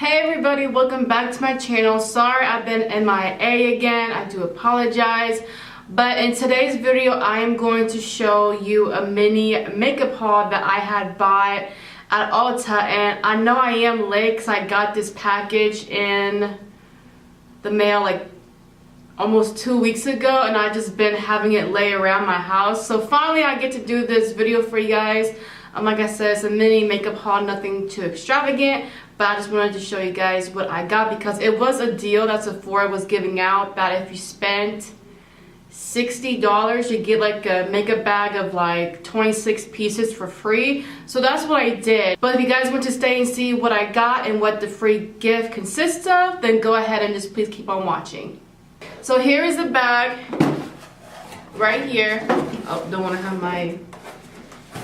Hey everybody, welcome back to my channel. Sorry I've been MIA again. I do apologize. But in today's video, I am going to show you a mini makeup haul that I had bought at Ulta. And I know I am late because I got this package in the mail like almost 2 weeks ago. And I've just been having it lay around my house. So finally I get to do this video for you guys. Like I said, it's a mini makeup haul, nothing too extravagant. But I just wanted to show you guys what I got because it was a deal that Sephora was giving out that if you spent $60 you get like a makeup bag of like 26 pieces for free. So that's what I did. But if you guys want to stay and see what I got and what the free gift consists of, then go ahead and just please keep on watching. So here is the bag right here. Oh, don't want to have my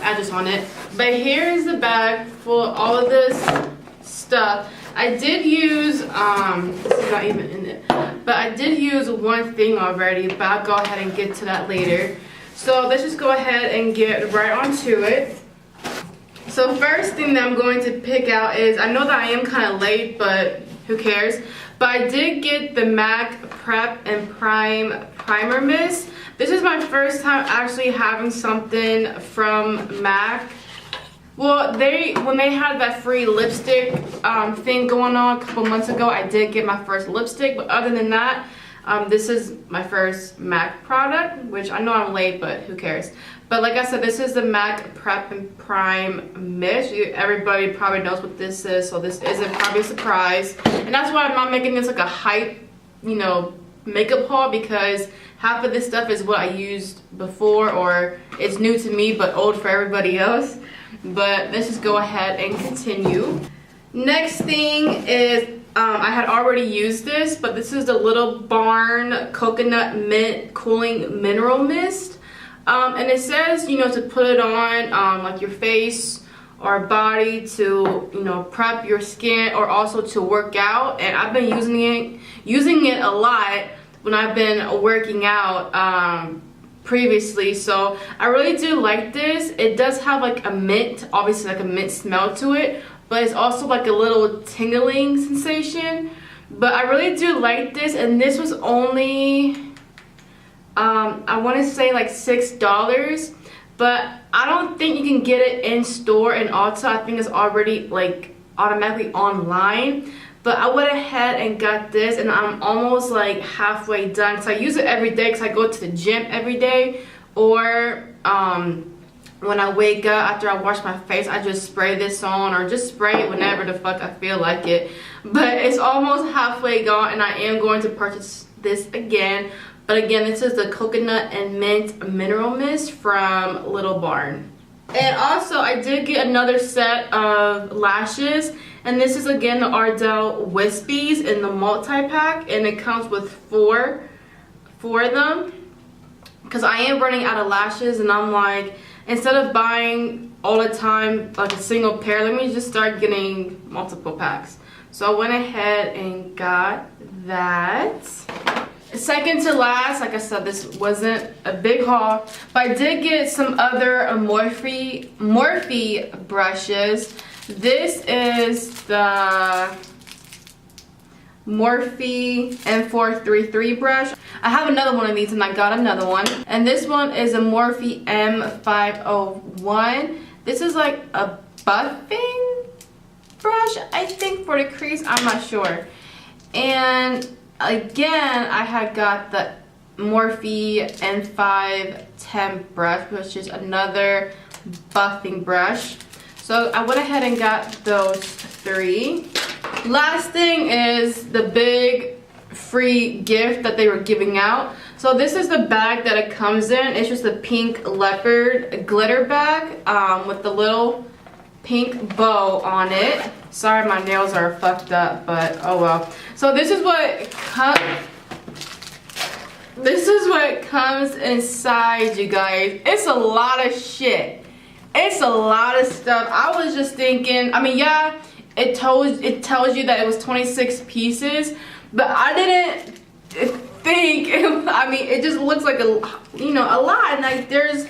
address on it. But here is the bag full of all of this stuff. I did use this is not even in it, but I did use one thing already, but I'll go ahead and get to that later. So let's just go ahead and get right onto it. So first thing that I'm going to pick out is, I know that I am kind of late, but who cares, but I did get the MAC Prep and Prime Primer Mist. This is my first time actually having something from MAC. Well, when they had that free lipstick thing going on a couple months ago, I did get my first lipstick. But other than that, this is my first MAC product, which I know I'm late, but who cares. But like I said, this is the MAC Prep and Prime Mist. Everybody probably knows what this is, so this isn't probably a surprise. And that's why I'm not making this like a hype, makeup haul, because half of this stuff is what I used before, or it's new to me but old for everybody else. But let's just go ahead and continue. Next thing is, I had already used this, but this is the Little Barn Coconut Mint Cooling Mineral Mist. And it says, to put it on like your face or body to, prep your skin, or also to work out. And I've been using it a lot when I've been working out previously, so I really do like this. It does have like a mint, obviously like a mint smell to it, but it's also like a little tingling sensation. But I really do like this, and this was only I want to say like $6, but I don't think you can get it in store in Ulta. I think it's already like automatically online. But I went ahead and got this, and I'm almost like halfway done because I use it every day because I go to the gym every day, or when I wake up after I wash my face, I just spray this on, or just spray it whenever the fuck I feel like it. But it's almost halfway gone, and I am going to purchase this again. But again, this is the Coconut and Mint Mineral Mist from Little Barn. And also, I did get another set of lashes, and this is again the Ardell Wispies in the multi-pack, and it comes with four of them, because I am running out of lashes, and I'm like, instead of buying all the time like a single pair, let me just start getting multiple packs. So I went ahead and got that. Second to last, like I said, this wasn't a big haul, but I did get some other Morphe brushes. This is the Morphe M433 brush. I have another one of these, and I got another one. And this one is a Morphe M501. This is like a buffing brush, I think, for the crease. I'm not sure. And again, I had got the Morphe N510 brush, which is another buffing brush. So I went ahead and got those three. Last thing is the big free gift that they were giving out. So this is the bag that it comes in. It's just a pink leopard glitter bag with the little pink bow on it. Sorry, my nails are fucked up, but oh well. So this is what comes inside, you guys. It's a lot of shit. It's a lot of stuff. I was just thinking, I mean, yeah, it tells you that it was 26 pieces, but I didn't think, I mean, it just looks like a lot, and like there's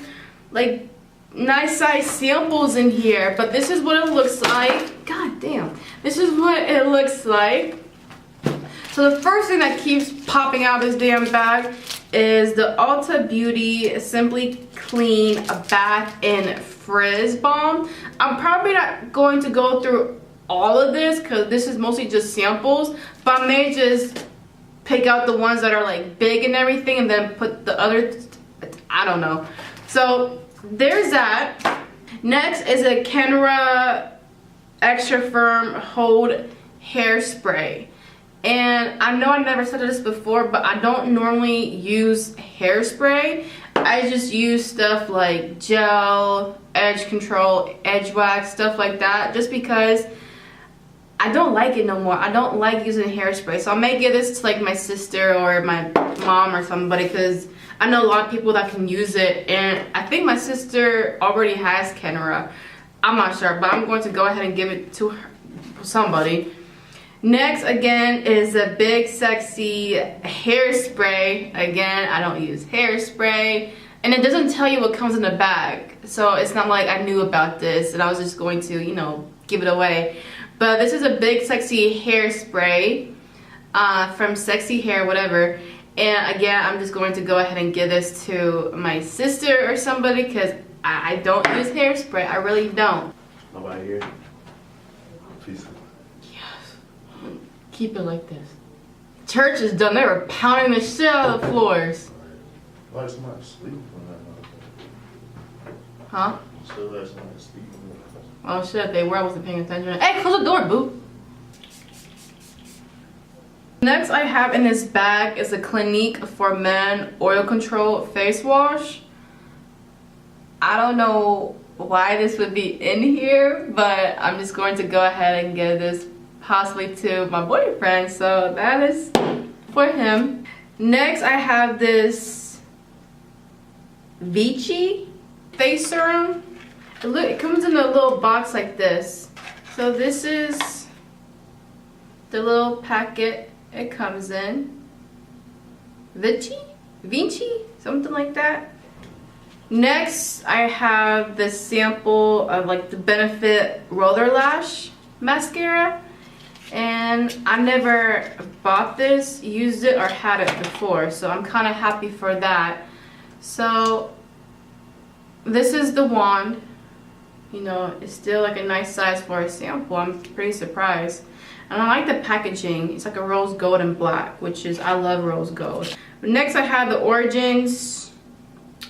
like nice size samples in here, but this is what it looks like. God damn. This is what what it looks like. So the first thing that keeps popping out of this damn bag is the Ulta Beauty Simply Clean Bath and Frizz Balm. I'm probably not going to go through all of this because this is mostly just samples, but I may just pick out the ones that are like big and everything and then put the other, I don't know. So there's that. Next is a Kenra Extra Firm Hold Hairspray. And I know I never said this before, but I don't normally use hairspray. I just use stuff like gel, edge control, edge wax, stuff like that, just because I don't like it no more. I don't like using hairspray. So I may give this to like my sister or my mom or somebody, because I know a lot of people that can use it, and I think my sister already has Kenra. I'm not sure, but I'm going to go ahead and give it to her, somebody. Next, again, is a Big Sexy Hairspray. Again, I don't use hairspray, and it doesn't tell you what comes in the bag, so it's not like I knew about this and I was just going to, you know, give it away. But this is a Big Sexy Hairspray from Sexy Hair, whatever. And again, I'm just going to go ahead and give this to my sister or somebody, because I don't use hairspray. I really don't. Nobody here? Peace. Keep it like this. Church is done. They were pounding the shit out of the floors. Why is somebody sleeping on that? Huh? So that's somebody sleeping on Oh shit, they were. I wasn't paying attention. Hey, close the door, boo. Next I have in this bag is a Clinique for Men Oil Control Face Wash. I don't know why this would be in here, but I'm just going to go ahead and give this possibly to my boyfriend, so that is for him. Next I have this Vichy face serum. It comes in a little box like this. So this is the little packet it comes in. Vichy, something like that. Next I have the sample of like the Benefit Roller Lash mascara. And I never bought this, used it, or had it before, so I'm kind of happy for that. So this is the wand. You know, it's still like a nice size for a sample. I'm pretty surprised. And I like the packaging. It's like a rose gold and black, which is, I love rose gold. Next I have the Origins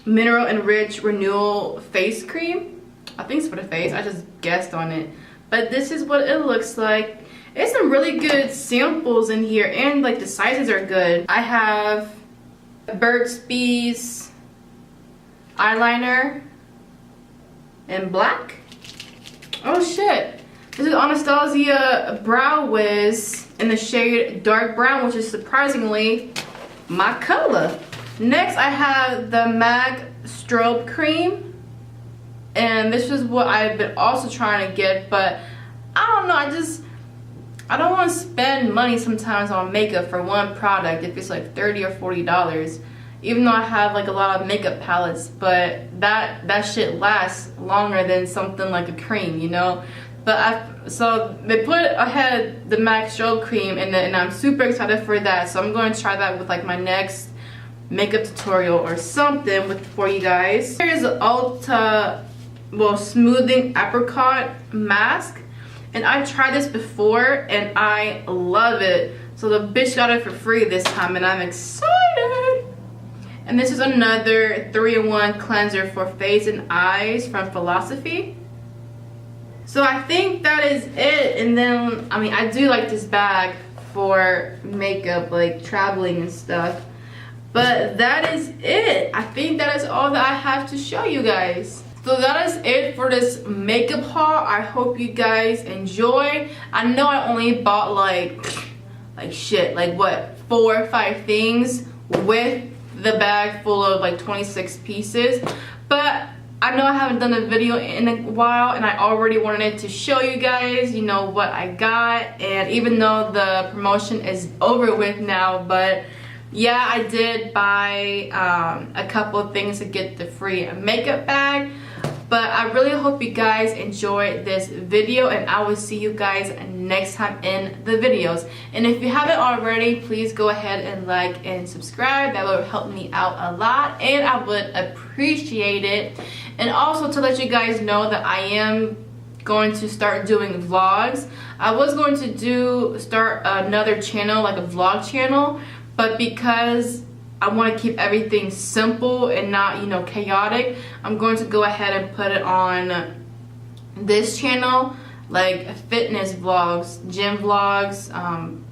Mineral Enriched Renewal Face Cream. I think it's for the face. I just guessed on it. But this is what it looks like. There's some really good samples in here, and like the sizes are good. I have Burt's Bees eyeliner in black. Oh shit. This is Anastasia Brow Wiz in the shade dark brown, which is surprisingly my color. Next I have the MAC Strobe Cream, and this is what I've been also trying to get, but I don't know, I don't want to spend money sometimes on makeup for one product if it's like $30 or $40, even though I have like a lot of makeup palettes, but that shit lasts longer than something like a cream, you know. But so they put ahead the MAC Strobe Cream, and I'm super excited for that, so I'm going to try that with like my next makeup tutorial or something for you guys. Here's the Ulta Smoothing Apricot Mask. And I've tried this before and I love it. So the bitch got it for free this time and I'm excited. And this is another 3-in-1 cleanser for face and eyes from Philosophy. So I think that is it. And then, I mean, I do like this bag for makeup, like traveling and stuff. But that is it. I think that is all that I have to show you guys. So that is it for this makeup haul. I hope you guys enjoy. I know I only bought like shit, like what, 4 or 5 things with the bag full of like 26 pieces. But I know I haven't done a video in a while and I already wanted to show you guys, you know, what I got. And even though the promotion is over with now, but yeah, I did buy a couple of things to get the free makeup bag. But I really hope you guys enjoyed this video, and I will see you guys next time in the videos. And if you haven't already, please go ahead and like and subscribe. That would help me out a lot, and I would appreciate it. And also to let you guys know that I am going to start doing vlogs. I was going to start another channel, like a vlog channel, but because I want to keep everything simple and not, you know, chaotic, I'm going to go ahead and put it on this channel, like fitness vlogs, gym vlogs,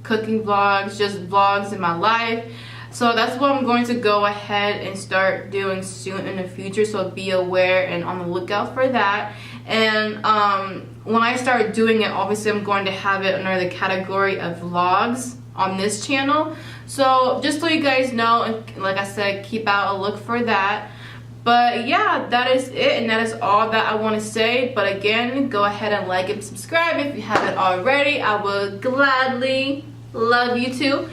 cooking vlogs, just vlogs in my life. So that's what I'm going to go ahead and start doing soon in the future, so be aware and on the lookout for that. And when I start doing it, obviously I'm going to have it under the category of vlogs on this channel. So just so you guys know, and like I said, keep out a look for that. But yeah, that is it, and that is all that I want to say. But again, go ahead and like and subscribe if you haven't already. I will gladly love you too.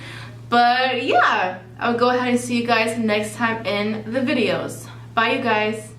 But yeah, I'll go ahead and see you guys next time in the videos. Bye, you guys.